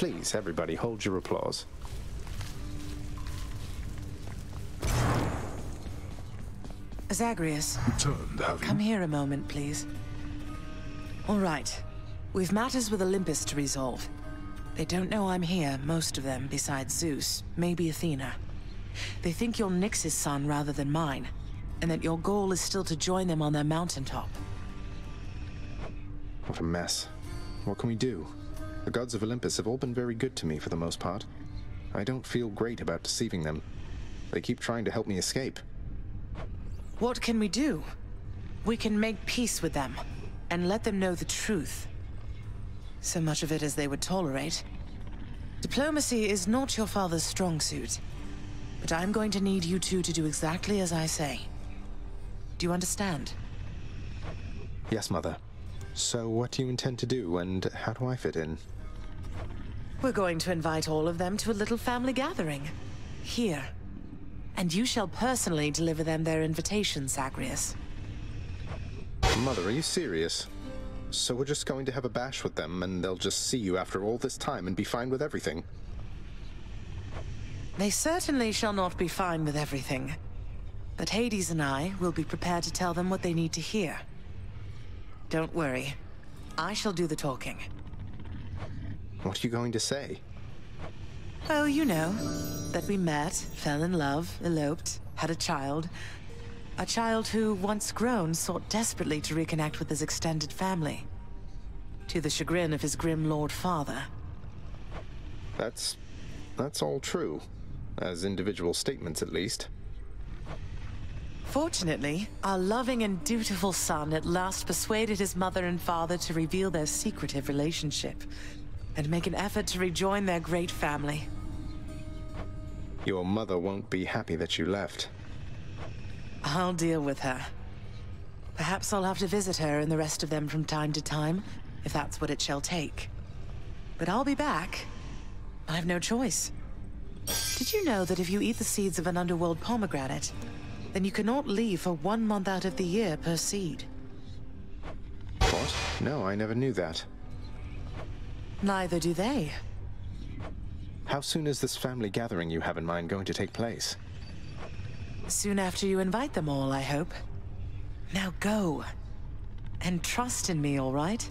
Please, everybody, hold your applause. Zagreus, Returned, have you? come here a moment, please. All right. We've matters with Olympus to resolve. They don't know I'm here, most of them, besides Zeus, maybe Athena. They think you're Nyx's son rather than mine, and that your goal is still to join them on their mountaintop. What a mess. What can we do? The gods of Olympus have all been very good to me for the most part. I don't feel great about deceiving them. They keep trying to help me escape. What can we do? We can make peace with them, and let them know the truth. So much of it as they would tolerate. Diplomacy is not your father's strong suit, but I'm going to need you two to do exactly as I say. Do you understand? Yes, Mother. So what do you intend to do, and how do I fit in? We're going to invite all of them to a little family gathering. Here. And you shall personally deliver them their invitation, Zagreus. Mother, are you serious? So we're just going to have a bash with them, and they'll just see you after all this time and be fine with everything? They certainly shall not be fine with everything. But Hades and I will be prepared to tell them what they need to hear. Don't worry. I shall do the talking. What are you going to say? Oh, you know. That we met, fell in love, eloped, had a child. A child who, once grown, sought desperately to reconnect with his extended family. To the chagrin of his grim lord father. That's all true. As individual statements, at least. Fortunately, our loving and dutiful son at last persuaded his mother and father to reveal their secretive relationship, and make an effort to rejoin their great family. Your mother won't be happy that you left. I'll deal with her. Perhaps I'll have to visit her and the rest of them from time to time, if that's what it shall take. But I'll be back. I've no choice. Did you know that if you eat the seeds of an underworld pomegranate, then you cannot leave for 1 month out of the year per seed? What? No, I never knew that. Neither do they. How soon is this family gathering you have in mind going to take place? Soon after you invite them all, I hope. Now go. And trust in me, all right?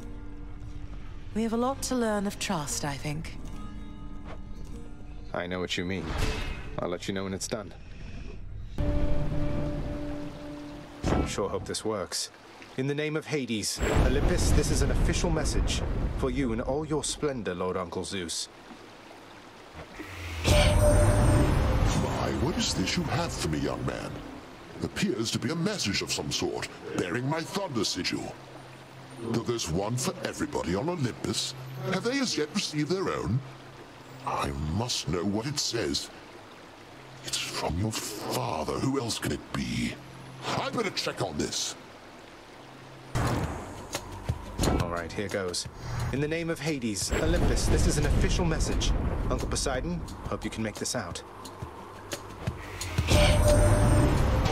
We have a lot to learn of trust, I think. I know what you mean. I'll let you know when it's done. Sure hope this works. In the name of Hades, Olympus, this is an official message for you in all your splendor, Lord Uncle Zeus. My, what is this you have for me, young man? Appears to be a message of some sort, bearing my thunder sigil. Though there's one for everybody on Olympus, have they as yet received their own? I must know what it says. It's from your father. Who else can it be? I better check on this. All right, here goes. In the name of Hades, Olympus, this is an official message. Uncle Poseidon, hope you can make this out.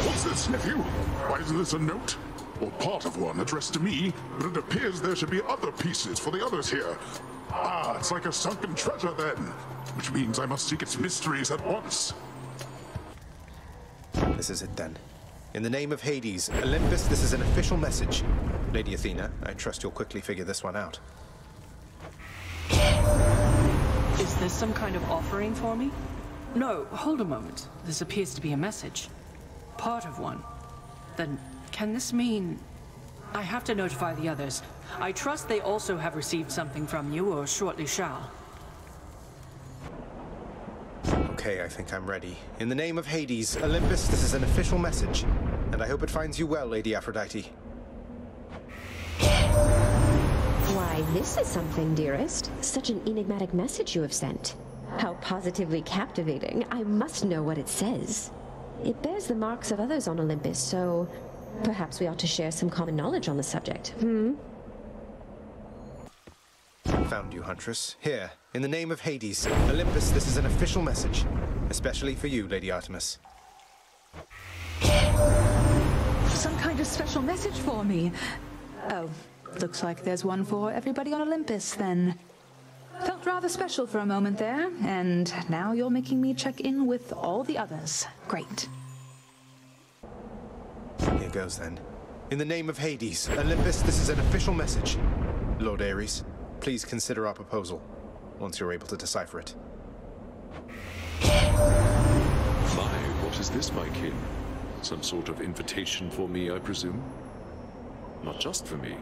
What's this, nephew? Why is this a note? Or part of one addressed to me, but it appears there should be other pieces for the others here. Ah, it's like a sunken treasure then, which means I must seek its mysteries at once. This is it then. In the name of Hades, Olympus, this is an official message. Lady Athena, I trust you'll quickly figure this one out. Is this some kind of offering for me? No, hold a moment. This appears to be a message. Part of one. Then, can this mean... I have to notify the others. I trust they also have received something from you, or shortly shall. Okay, I think I'm ready. In the name of Hades, Olympus, this is an official message. And I hope it finds you well, Lady Aphrodite. Why, this is something, dearest. Such an enigmatic message you have sent. How positively captivating. I must know what it says. It bears the marks of others on Olympus, so perhaps we ought to share some common knowledge on the subject. Found you, Huntress. Here, in the name of Hades, Olympus, this is an official message. Especially for you, Lady Artemis. Some kind of special message for me. Oh, looks like there's one for everybody on Olympus, then. Felt rather special for a moment there, and now you're making me check in with all the others. Great. Here goes then. In the name of Hades, Olympus, this is an official message. Lord Ares, please consider our proposal, once you're able to decipher it. My, what is this, my kin? Some sort of invitation for me, I presume? Not just for me.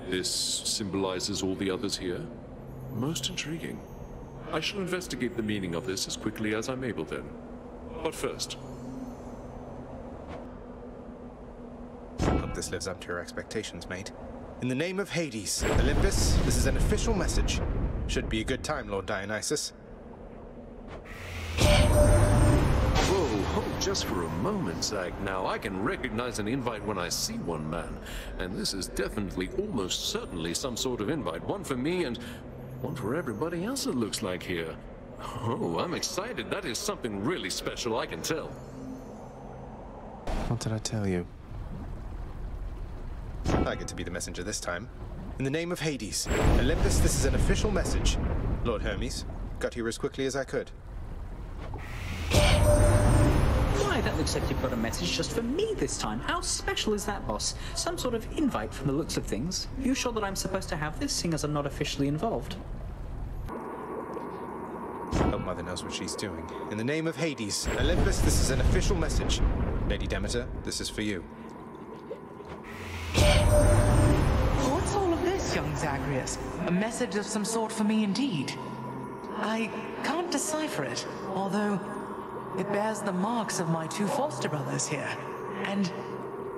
This symbolizes all the others here? Most intriguing. I shall investigate the meaning of this as quickly as I'm able then. But first... Hope this lives up to your expectations, mate. In the name of Hades, Olympus, this is an official message. Should be a good time, Lord Dionysus. Whoa, just for a moment, Zag. Now, I can recognize an invite when I see one, man. And this is definitely, almost certainly, some sort of invite. One for me and one for everybody else, it looks like here. Oh, I'm excited. That is something really special, I can tell. What did I tell you? I get to be the messenger this time. In the name of Hades, Olympus, this is an official message. Lord Hermes, got here as quickly as I could. Why, that looks like you've got a message just for me this time. How special is that, boss? Some sort of invite from the looks of things. You sure that I'm supposed to have this, seeing as I'm not officially involved? Hope Mother knows what she's doing. In the name of Hades, Olympus, this is an official message. Lady Demeter, this is for you. What's all of this, young Zagreus? A message of some sort for me indeed. I can't decipher it, although it bears the marks of my two foster brothers here. And,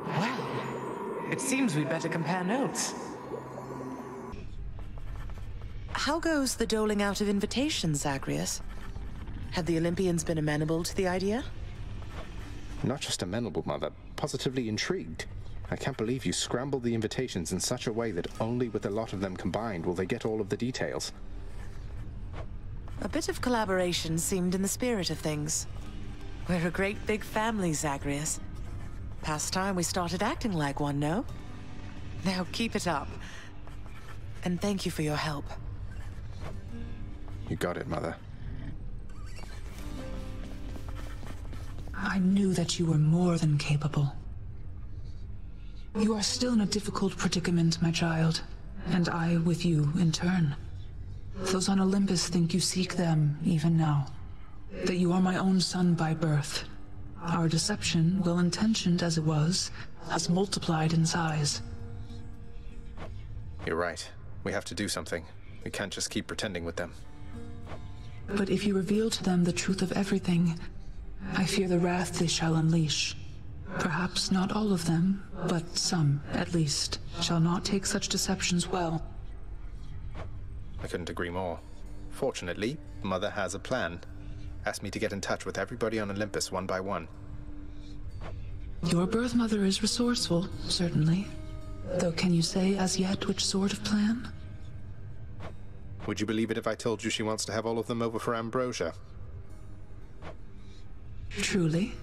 well, it seems we'd better compare notes. How goes the doling out of invitations, Zagreus? Have the Olympians been amenable to the idea? Not just amenable, Mother, positively intrigued. I can't believe you scrambled the invitations in such a way that only with a lot of them combined will they get all of the details. A bit of collaboration seemed in the spirit of things. We're a great big family, Zagreus. Past time we started acting like one, no? Now keep it up. And thank you for your help. You got it, Mother. I knew that you were more than capable. You are still in a difficult predicament, my child, and I with you in turn. Those on Olympus think you seek them even now, that you are my own son by birth. Our deception, well-intentioned as it was, has multiplied in size. You're right. We have to do something. We can't just keep pretending with them. But if you reveal to them the truth of everything, I fear the wrath they shall unleash. Perhaps not all of them, but some, at least, shall not take such deceptions well. I couldn't agree more. Fortunately, Mother has a plan. Asked me to get in touch with everybody on Olympus one by one. Your birth mother is resourceful, certainly. Though can you say as yet which sort of plan? Would you believe it if I told you she wants to have all of them over for ambrosia? Truly?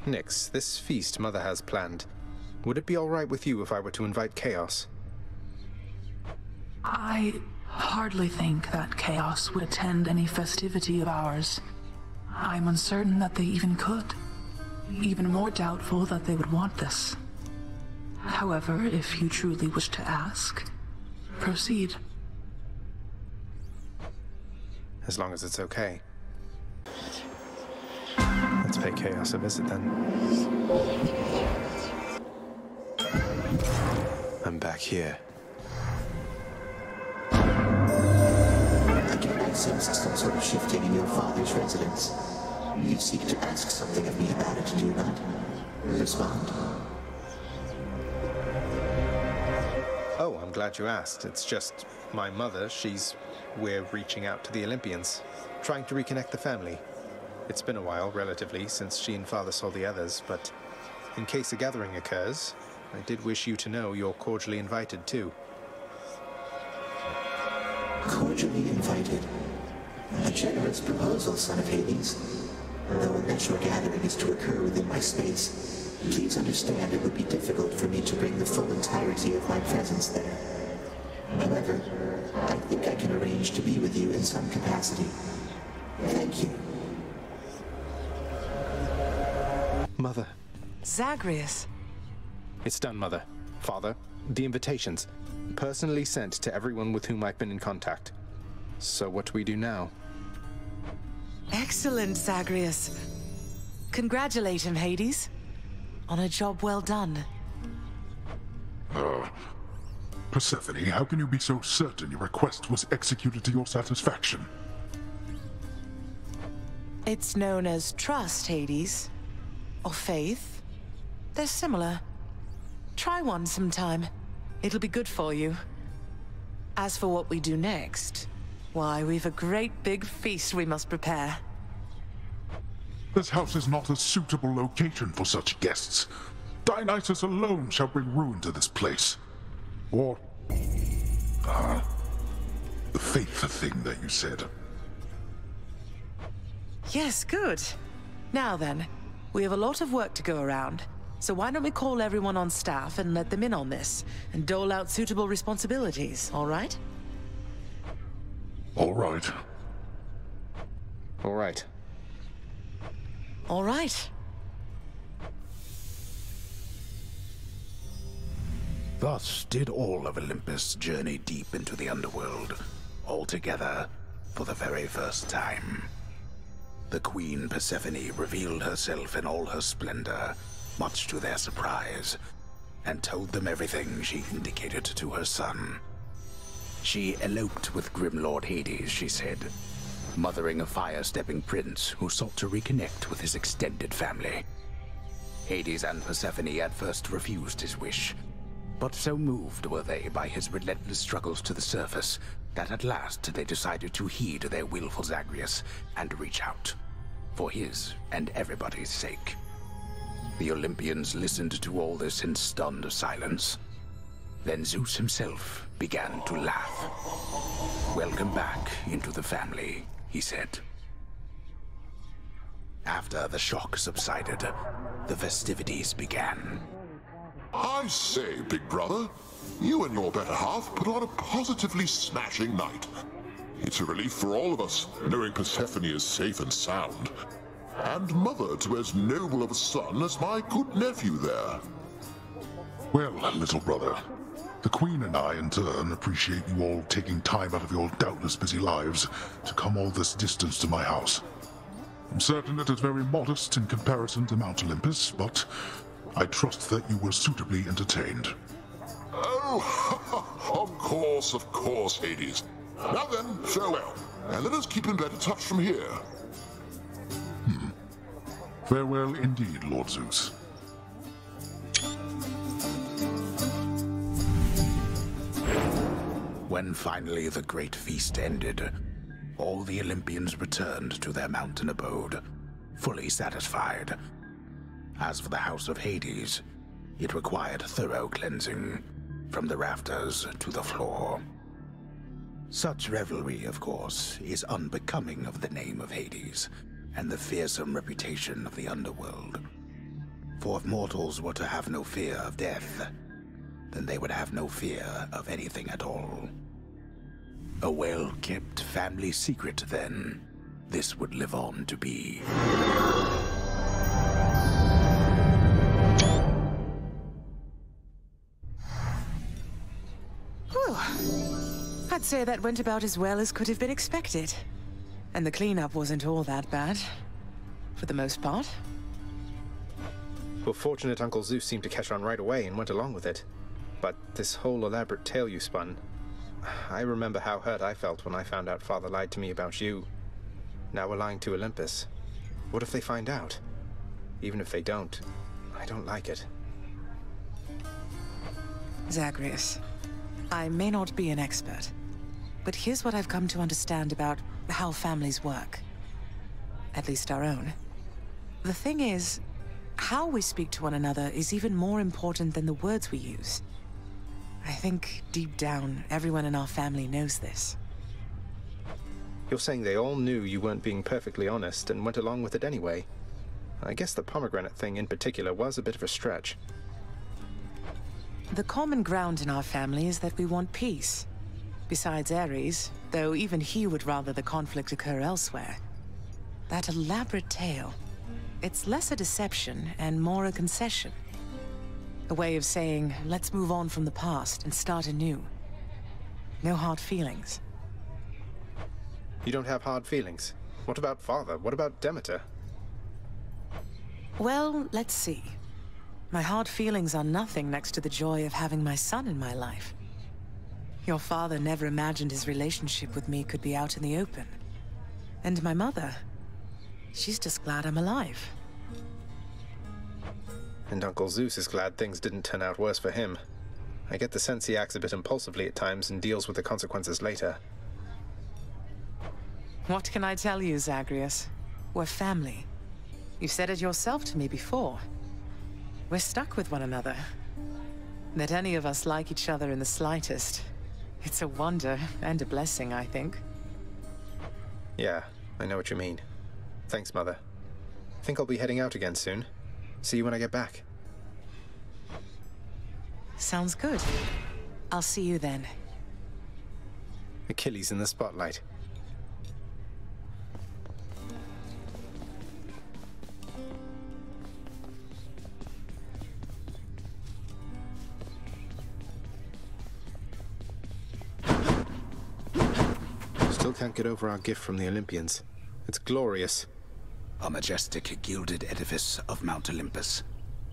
Nyx, this feast Mother has planned. Would it be all right with you if I were to invite Chaos? I hardly think that Chaos would attend any festivity of ours. I'm uncertain that they even could. Even more doubtful that they would want this. However, if you truly wish to ask, proceed. As long as it's okay. Let's pay Chaos a visit then. I'm back here. I can sense some sort of shifting in your father's residence. You seek to ask something of me about it, do you not? Respond. Oh, I'm glad you asked. It's just my mother, we're reaching out to the Olympians, trying to reconnect the family. It's been a while, relatively, since she and Father saw the others, but in case a gathering occurs, I did wish you to know you're cordially invited, too. Cordially invited? A generous proposal, son of Hades. Though a natural gathering is to occur within my space, please understand it would be difficult for me to bring the full entirety of my presence there. However, I think I can arrange to be with you in some capacity. Thank you. Mother. Zagreus. It's done, Mother. Father, the invitations. Personally sent to everyone with whom I've been in contact. So what do we do now? Excellent, Zagreus. Congratulate him, Hades. On a job well done. Persephone, how can you be so certain your request was executed to your satisfaction? It's known as trust, Hades. Or faith. They're similar. Try one sometime. It'll be good for you. As for what we do next, why, we've a great big feast we must prepare. This house is not a suitable location for such guests. Dionysus alone shall bring ruin to this place. Or... the faith thing that you said. Yes, good. Now then, we have a lot of work to go around. So why don't we call everyone on staff and let them in on this, and dole out suitable responsibilities, all right? All right. All right. All right. Thus did all of Olympus journey deep into the underworld, all together for the very first time. The Queen Persephone revealed herself in all her splendor, much to their surprise, and told them everything she indicated to her son. She eloped with Grim Lord Hades, she said, mothering a fire-stepping prince who sought to reconnect with his extended family. Hades and Persephone at first refused his wish, but so moved were they by his relentless struggles to the surface that at last they decided to heed their willful Zagreus and reach out, for his and everybody's sake. The Olympians listened to all this in stunned silence. Then Zeus himself began to laugh. "Welcome back into the family," he said. After the shock subsided, the festivities began. I say, big brother, you and your better half put on a positively smashing night. It's a relief for all of us, knowing Persephone is safe and sound. And mother to as noble of a son as my good nephew there. Well, little brother, the Queen and I, in turn, appreciate you all taking time out of your doubtless busy lives to come all this distance to my house. I'm certain it is very modest in comparison to Mount Olympus, but I trust that you were suitably entertained. Oh, of course, Hades. Now then, farewell, and let us keep in better touch from here. Farewell indeed, Lord Zeus. When finally the great feast ended, all the Olympians returned to their mountain abode, fully satisfied. As for the house of Hades, it required thorough cleansing, from the rafters to the floor. Such revelry, of course, is unbecoming of the name of Hades, and the fearsome reputation of the underworld. For if mortals were to have no fear of death, then they would have no fear of anything at all. A well-kept family secret, then, this would live on to be. Whew. I'd say that went about as well as could have been expected. And the cleanup wasn't all that bad. For the most part. Well, fortunate Uncle Zeus seemed to catch on right away and went along with it. But this whole elaborate tale you spun... I remember how hurt I felt when I found out Father lied to me about you. Now we're lying to Olympus. What if they find out? Even if they don't, I don't like it. Zagreus, I may not be an expert, but here's what I've come to understand about how families work. At least our own. The thing is, how we speak to one another is even more important than the words we use. I think, deep down, everyone in our family knows this. You're saying they all knew you weren't being perfectly honest and went along with it anyway. I guess the pomegranate thing in particular was a bit of a stretch. The common ground in our family is that we want peace. Besides Ares, though even he would rather the conflict occur elsewhere. That elaborate tale, it's less a deception and more a concession. A way of saying, let's move on from the past and start anew. No hard feelings. You don't have hard feelings? What about father? What about Demeter? Well, let's see. My hard feelings are nothing next to the joy of having my son in my life. Your father never imagined his relationship with me could be out in the open. And my mother, she's just glad I'm alive. And Uncle Zeus is glad things didn't turn out worse for him. I get the sense he acts a bit impulsively at times and deals with the consequences later. What can I tell you, Zagreus? We're family. You said it yourself to me before. We're stuck with one another. That any of us like each other in the slightest. It's a wonder and a blessing, I think. Yeah, I know what you mean. Thanks, Mother. Think I'll be heading out again soon. See you when I get back. Sounds good. I'll see you then. Achilles in the spotlight. Still can't get over our gift from the Olympians. It's glorious. A majestic gilded edifice of Mount Olympus,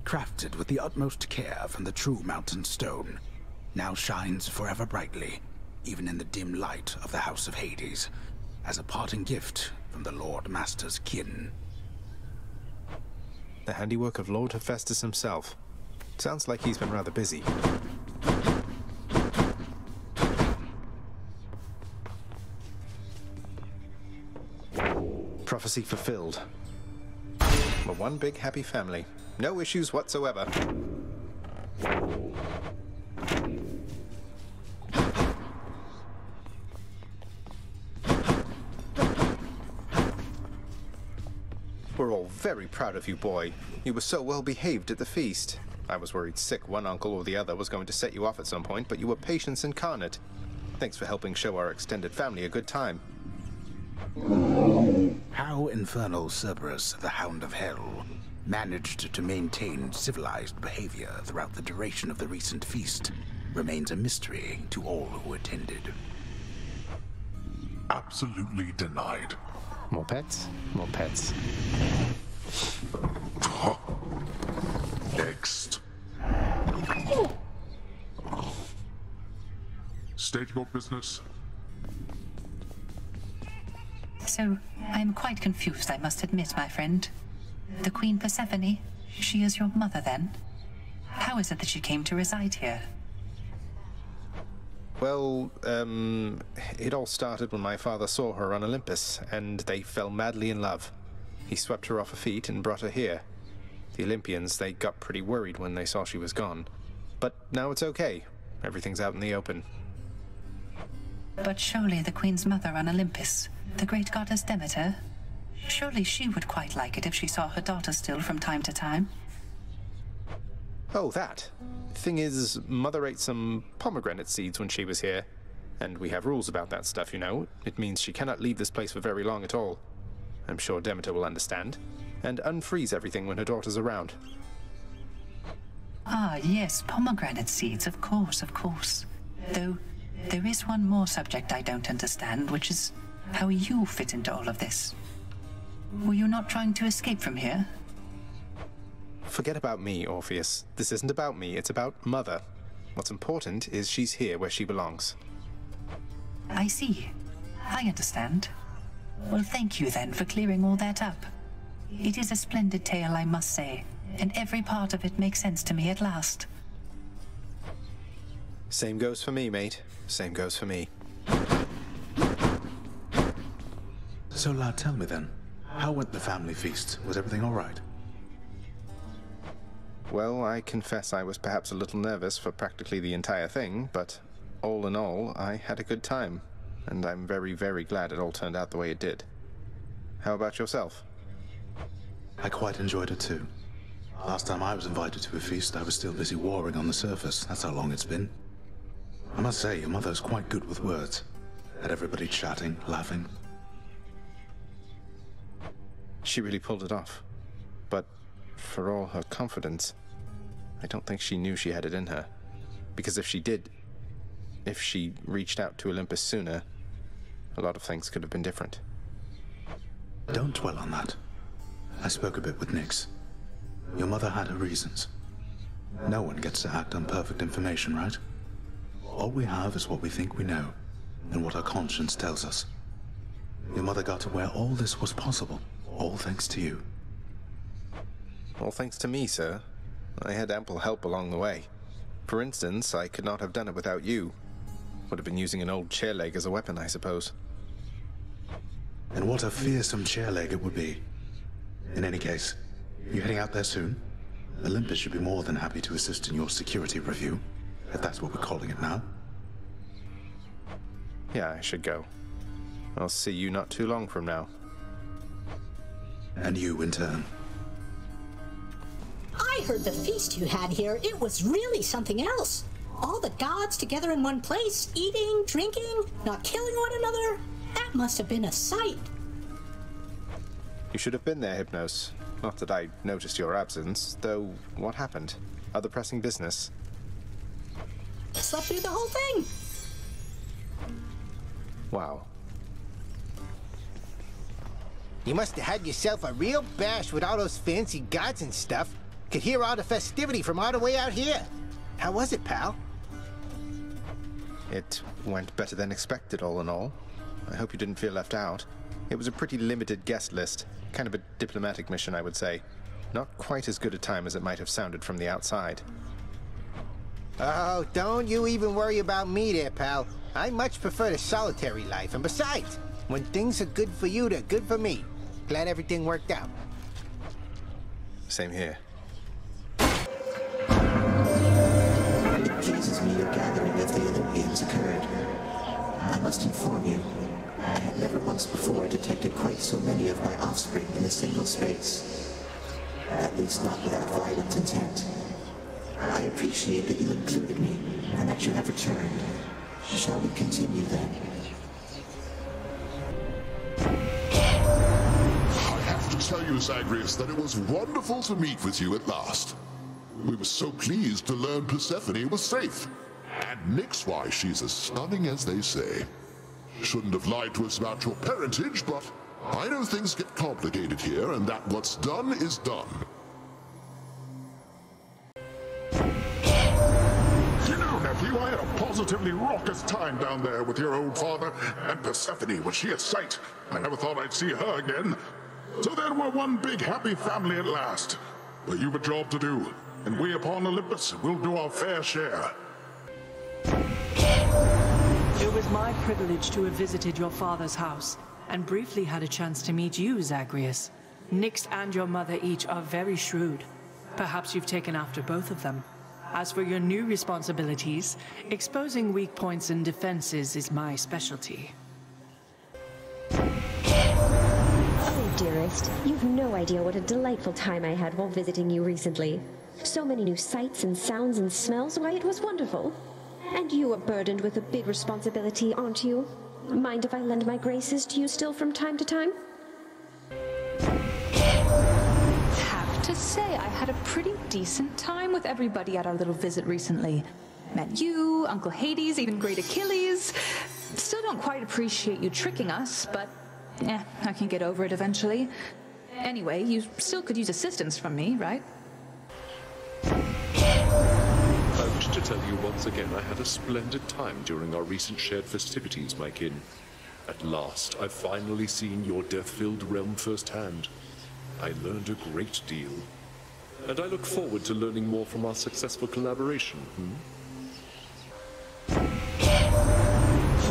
crafted with the utmost care from the true mountain stone, now shines forever brightly, even in the dim light of the House of Hades, as a parting gift from the Lord Master's kin. The handiwork of Lord Hephaestus himself. Sounds like he's been rather busy. Prophecy fulfilled. We're one big happy family. No issues whatsoever. We're all very proud of you, boy. You were so well behaved at the feast. I was worried sick one uncle or the other was going to set you off at some point, but you were patience incarnate. Thanks for helping show our extended family a good time. How infernal Cerberus, the Hound of Hell, managed to maintain civilized behavior throughout the duration of the recent feast remains a mystery to all who attended. Absolutely denied. More pets? More pets. Next. State your business. So, I'm quite confused, I must admit, my friend. The Queen Persephone, she is your mother, then? How is it that she came to reside here? Well, it all started when my father saw her on Olympus, and they fell madly in love. He swept her off her feet and brought her here. The Olympians, they got pretty worried when they saw she was gone. But now it's okay. Everything's out in the open. But surely the Queen's mother on Olympus, the great goddess Demeter, surely she would quite like it if she saw her daughter still from time to time. Oh, that. Thing is, Mother ate some pomegranate seeds when she was here. And we have rules about that stuff, you know. It means she cannot leave this place for very long at all. I'm sure Demeter will understand. And unfreeze everything when her daughter's around. Ah, yes, pomegranate seeds, of course, of course. Though, there is one more subject I don't understand, which is how you fit into all of this. Were you not trying to escape from here? Forget about me, Orpheus. This isn't about me, it's about Mother. What's important is she's here where she belongs. I see. I understand. Well, thank you then for clearing all that up. It is a splendid tale, I must say, and every part of it makes sense to me at last. Same goes for me, mate. Same goes for me. So, lad, tell me then, how went the family feast? Was everything all right? Well, I confess I was perhaps a little nervous for practically the entire thing, but all in all, I had a good time, and I'm very, very glad it all turned out the way it did. How about yourself? I quite enjoyed it too. Last time I was invited to a feast, I was still busy warring on the surface. That's how long it's been. I must say, your mother's quite good with words. Had everybody chatting, laughing. She really pulled it off. But for all her confidence, I don't think she knew she had it in her. Because if she did, if she reached out to Olympus sooner, a lot of things could have been different. Don't dwell on that. I spoke a bit with Nyx. Your mother had her reasons. No one gets to act on perfect information, right? All we have is what we think we know, and what our conscience tells us. Your mother got to where all this was possible, all thanks to you. All thanks to me, sir. I had ample help along the way. For instance, I could not have done it without you. Would have been using an old chair leg as a weapon, I suppose. And what a fearsome chair leg it would be. In any case, you heading out there soon? Olympus should be more than happy to assist in your security review, if that's what we're calling it now. Yeah, I should go. I'll see you not too long from now. And you in turn. I heard the feast you had here. It was really something else. All the gods together in one place, eating, drinking, not killing one another. That must have been a sight. You should have been there, Hypnos. Not that I noticed your absence, though what happened? Other pressing business? Slept through the whole thing. Wow. You must have had yourself a real bash with all those fancy gods and stuff. Could hear all the festivity from all the way out here. How was it, pal? It went better than expected, all in all. I hope you didn't feel left out. It was a pretty limited guest list. Kind of a diplomatic mission, I would say. Not quite as good a time as it might have sounded from the outside. Oh, don't you even worry about me there, pal. I much prefer the solitary life, and besides, when things are good for you, they're good for me. Glad everything worked out. Same here. It pleases me your gathering of the Olympians occurred. I must inform you, I had never once before detected quite so many of my offspring in a single space. At least not without violent intent. I appreciate that you included me, and that you have returned. Shall we continue then? I have to tell you, Zagreus, that it was wonderful to meet with you at last. We were so pleased to learn Persephone was safe. And Nyx, why, she's as stunning as they say. Shouldn't have lied to us about your parentage, but I know things get complicated here, and that what's done is done. You know, nephew, I had a positively raucous time down there with your old father, and Persephone, was she a sight? I never thought I'd see her again. So then we're one big happy family at last. But you've a job to do, and we upon Olympus will do our fair share. It was my privilege to have visited your father's house, and briefly had a chance to meet you, Zagreus. Nyx and your mother each are very shrewd. Perhaps you've taken after both of them. As for your new responsibilities, exposing weak points and defenses is my specialty. Oh, dearest, you've no idea what a delightful time I had while visiting you recently. So many new sights and sounds and smells, why, it was wonderful. And you are burdened with a big responsibility, aren't you? Mind if I lend my graces to you still from time to time? Have to say, I had a pretty decent time with everybody at our little visit recently. Met you, Uncle Hades, even Great Achilles. Still don't quite appreciate you tricking us, but I can get over it eventually. Anyway, you still could use assistance from me, right? I wish to tell you once again I had a splendid time during our recent shared festivities, my kin. At last, I've finally seen your death-filled realm firsthand. I learned a great deal. And I look forward to learning more from our successful collaboration,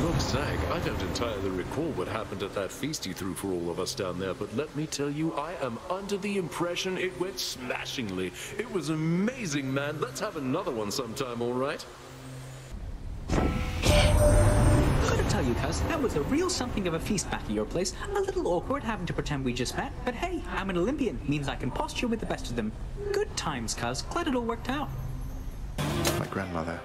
Look, Zag, I don't entirely recall what happened at that feast you threw for all of us down there, but let me tell you, I am under the impression it went smashingly. It was amazing, man. Let's have another one sometime, all right? Gotta tell you, cuz, that was a real something of a feast back at your place. A little awkward having to pretend we just met, but hey, I'm an Olympian. Means I can posture with the best of them. Good times, cuz. Glad it all worked out. My grandmother.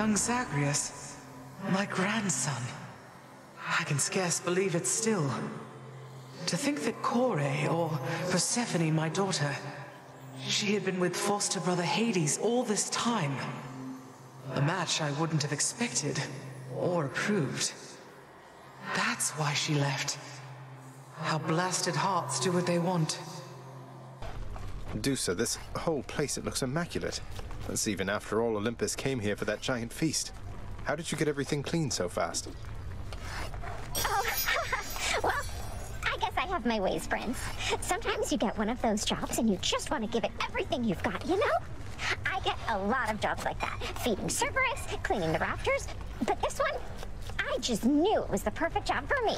Young Zagreus, my grandson. I can scarce believe it still. To think that Kore, or Persephone, my daughter, she had been with foster brother Hades all this time. A match I wouldn't have expected, or approved. That's why she left. How blasted hearts do what they want. Dusa, this whole place, it looks immaculate. That's even after all Olympus came here for that giant feast. How did you get everything clean so fast? Oh, well, I guess I have my ways, Prince. Sometimes you get one of those jobs and you just want to give it everything you've got, you know? I get a lot of jobs like that. Feeding Cerberus, cleaning the rafters. But this one, I just knew it was the perfect job for me.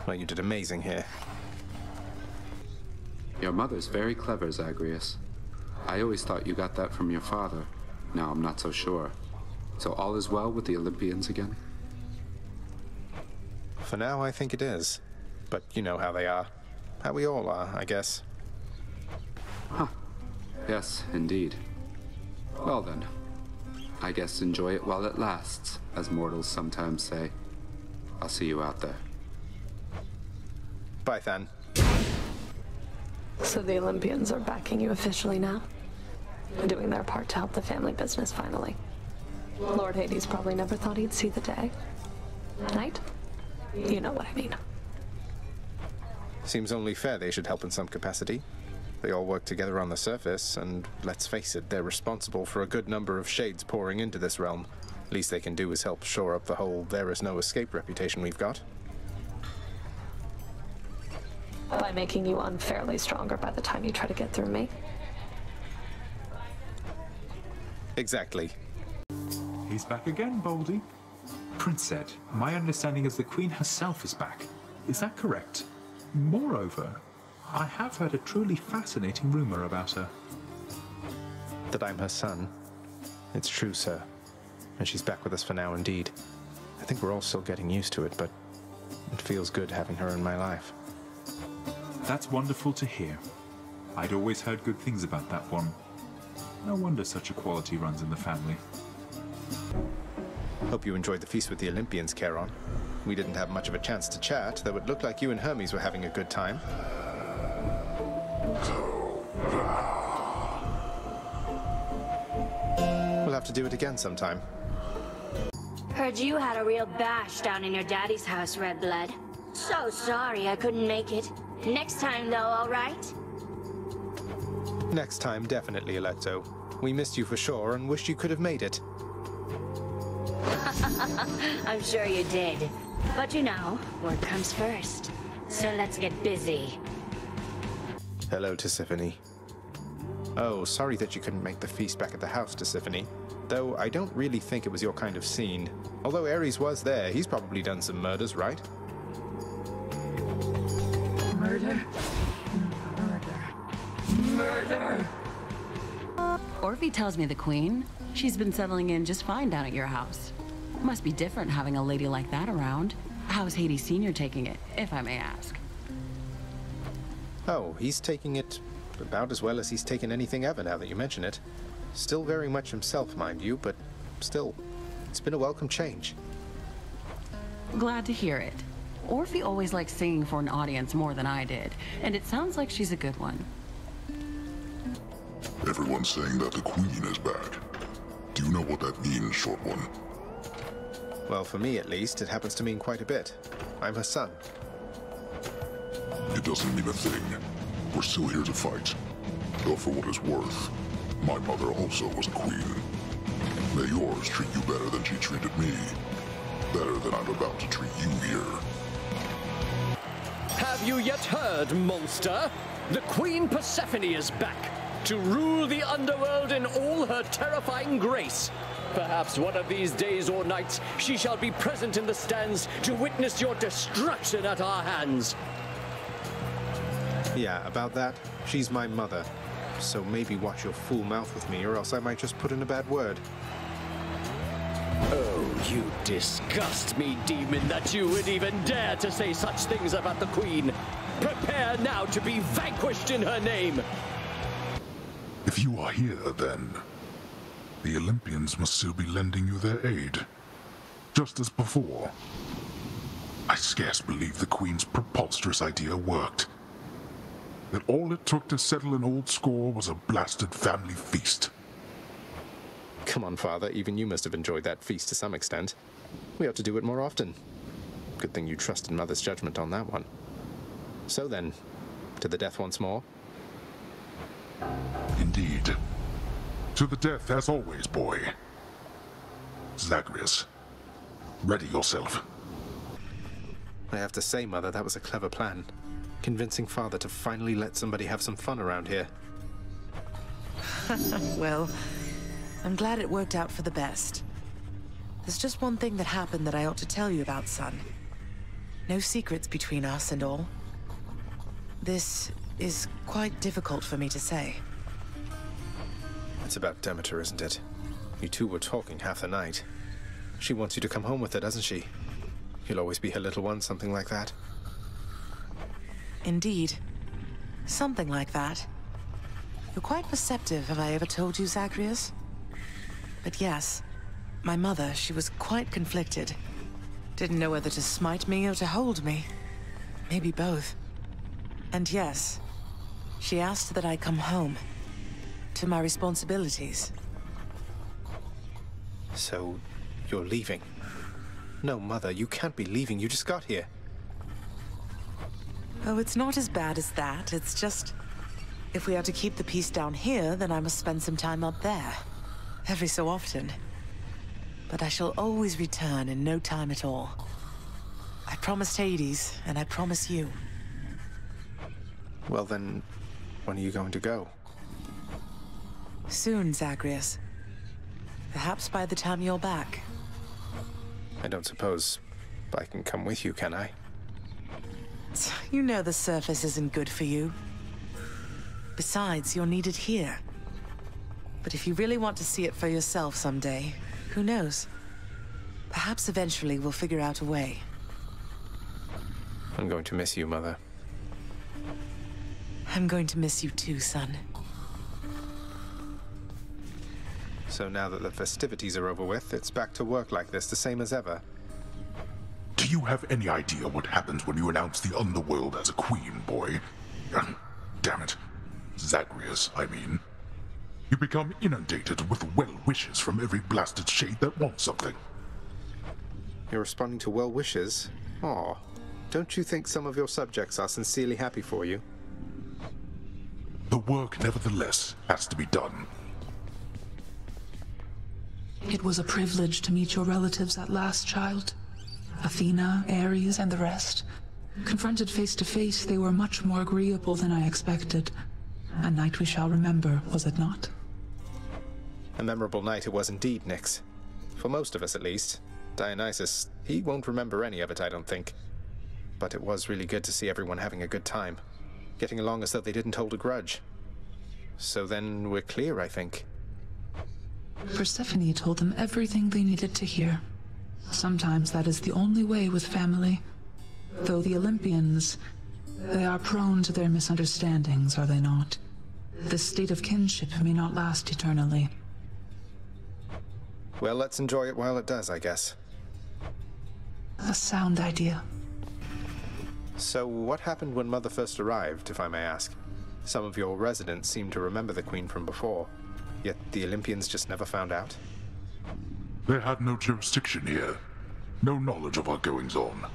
Well, you did amazing here. Your mother's very clever, Zagreus. I always thought you got that from your father. Now I'm not so sure. So all is well with the Olympians again? For now, I think it is. But you know how they are. How we all are, I guess. Huh. Yes, indeed. Well then, I guess enjoy it while it lasts, as mortals sometimes say. I'll see you out there. Bye, Than. So the Olympians are backing you officially now? Doing their part to help the family business finally. Lord Hades probably never thought he'd see the day. Right? You know what I mean. Seems only fair they should help in some capacity. They all work together on the surface, and let's face it, they're responsible for a good number of shades pouring into this realm. Least they can do is help shore up the whole there-is-no-escape reputation we've got. By making you unfairly stronger by the time you try to get through me. Exactly. He's back again, Baldy. Prince said, my understanding is the Queen herself is back. Is that correct? Moreover, I have heard a truly fascinating rumor about her. That I'm her son. It's true, sir. And she's back with us for now, indeed. I think we're all still getting used to it, but it feels good having her in my life. That's wonderful to hear. I'd always heard good things about that one. No wonder such a quality runs in the family. Hope you enjoyed the feast with the Olympians, Charon. We didn't have much of a chance to chat, though it looked like you and Hermes were having a good time. We'll have to do it again sometime. Heard you had a real bash down in your daddy's house, Red Blood. So sorry I couldn't make it. Next time, though, all right? Next time, definitely, Alecto. We missed you for sure and wished you could have made it. I'm sure you did. But you know, work comes first. So let's get busy. Hello, Tisiphone. Oh, sorry that you couldn't make the feast back at the house, Tisiphone. Though I don't really think it was your kind of scene. Although Ares was there, he's probably done some murders, right? Murder. Murder. Orphe tells me the Queen. She's been settling in just fine down at your house. Must be different having a lady like that around. How's Hades Sr. taking it, if I may ask? Oh, he's taking it about as well as he's taken anything ever, now that you mention it. Still very much himself, mind you, but still, it's been a welcome change. Glad to hear it. Orphe always liked singing for an audience more than I did, and it sounds like she's a good one. Everyone's saying that the Queen is back. Do you know what that means, Short One? Well, for me at least, it happens to mean quite a bit. I'm her son. It doesn't mean a thing. We're still here to fight. Though for what it's worth, my mother also was a queen. May yours treat you better than she treated me. Better than I'm about to treat you here. Have you yet heard, monster? The Queen Persephone is back to rule the underworld in all her terrifying grace. Perhaps one of these days or nights she shall be present in the stands to witness your destruction at our hands. Yeah, about that, she's my mother. So maybe watch your fool mouth with me, or else I might just put in a bad word. Oh, you disgust me, demon, that you would even dare to say such things about the Queen. Prepare now to be vanquished in her name. If you are here, then The Olympians must still be lending you their aid, just as before. I scarce believe the Queen's preposterous idea worked. That all it took to settle an old score was a blasted family feast. Come on, Father, even you must have enjoyed that feast to some extent. We ought to do it more often. Good thing you trusted Mother's judgment on that one. So then, to the death once more? Indeed. To the death as always, boy. Zagreus, ready yourself. I have to say, Mother, that was a clever plan. Convincing Father to finally let somebody have some fun around here. Well, I'm glad it worked out for the best. There's just one thing that happened that I ought to tell you about, son. No secrets between us and all. This is quite difficult for me to say. It's about Demeter, isn't it? You two were talking half the night. She wants you to come home with her, doesn't she? You'll always be her little one, something like that. Indeed. Something like that. You're quite perceptive, have I ever told you, Zagreus? But yes, my mother, she was quite conflicted. Didn't know whether to smite me or to hold me. Maybe both. And yes, she asked that I come home. To my responsibilities. So, you're leaving? No, Mother, you can't be leaving. You just got here. Oh, it's not as bad as that. It's just... if we are to keep the peace down here, then I must spend some time up there. Every so often. But I shall always return in no time at all. I promised Hades, and I promise you. Well then, when are you going to go? Soon, Zagreus. Perhaps by the time you're back. I don't suppose I can come with you, can I? You know the surface isn't good for you. Besides, you're needed here. But if you really want to see it for yourself someday, who knows? Perhaps eventually we'll figure out a way. I'm going to miss you, Mother. I'm going to miss you too, son. So now that the festivities are over with, it's back to work like this, the same as ever. Do you have any idea what happens when you announce the underworld as a queen, boy? Damn it. Zagreus, I mean. You become inundated with well wishes from every blasted shade that wants something. You're responding to well wishes? Aw. Don't you think some of your subjects are sincerely happy for you? The work, nevertheless, has to be done. It was a privilege to meet your relatives at last, child. Athena, Ares, and the rest. Confronted face to face, they were much more agreeable than I expected. A night we shall remember, was it not? A memorable night it was indeed, Nyx. For most of us, at least. Dionysus, he won't remember any of it, I don't think. But it was really good to see everyone having a good time. Getting along as though they didn't hold a grudge. So then we're clear, I think. Persephone told them everything they needed to hear. Sometimes that is the only way with family. Though the Olympians, they are prone to their misunderstandings, are they not? This state of kinship may not last eternally. Well, let's enjoy it while it does, I guess. A sound idea. So, what happened when Mother first arrived, if I may ask? Some of your residents seem to remember the Queen from before, yet the Olympians just never found out. They had no jurisdiction here. No knowledge of our goings-on.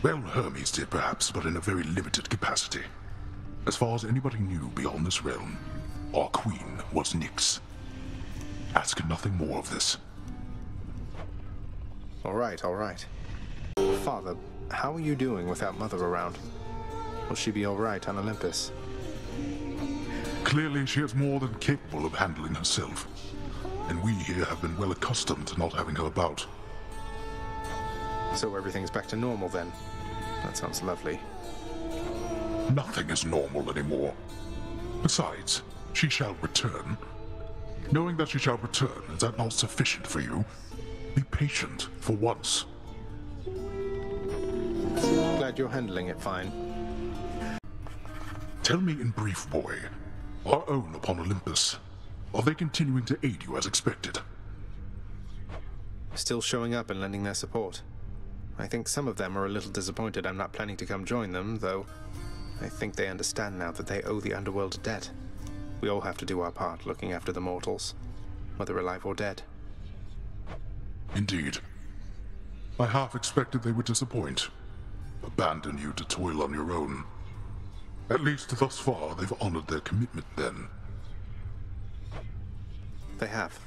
Well, Hermes did perhaps, but in a very limited capacity. As far as anybody knew beyond this realm, our queen was Nyx. Ask nothing more of this. All right, all right. Father, how are you doing without Mother around? Will she be all right on Olympus? Clearly, she is more than capable of handling herself. And we here have been well accustomed to not having her about. So everything's back to normal then? That sounds lovely. Nothing is normal anymore. Besides, she shall return. Knowing that she shall return, is that not sufficient for you? Be patient, for once. Glad you're handling it fine. Tell me in brief, boy. Our own upon Olympus. Are they continuing to aid you as expected? Still showing up and lending their support. I think some of them are a little disappointed I'm not planning to come join them, though I think they understand now that they owe the underworld a debt. We all have to do our part looking after the mortals, whether alive or dead. Indeed. I half expected they would disappoint. Abandon you to toil on your own. At least thus far, they've honored their commitment then. They have.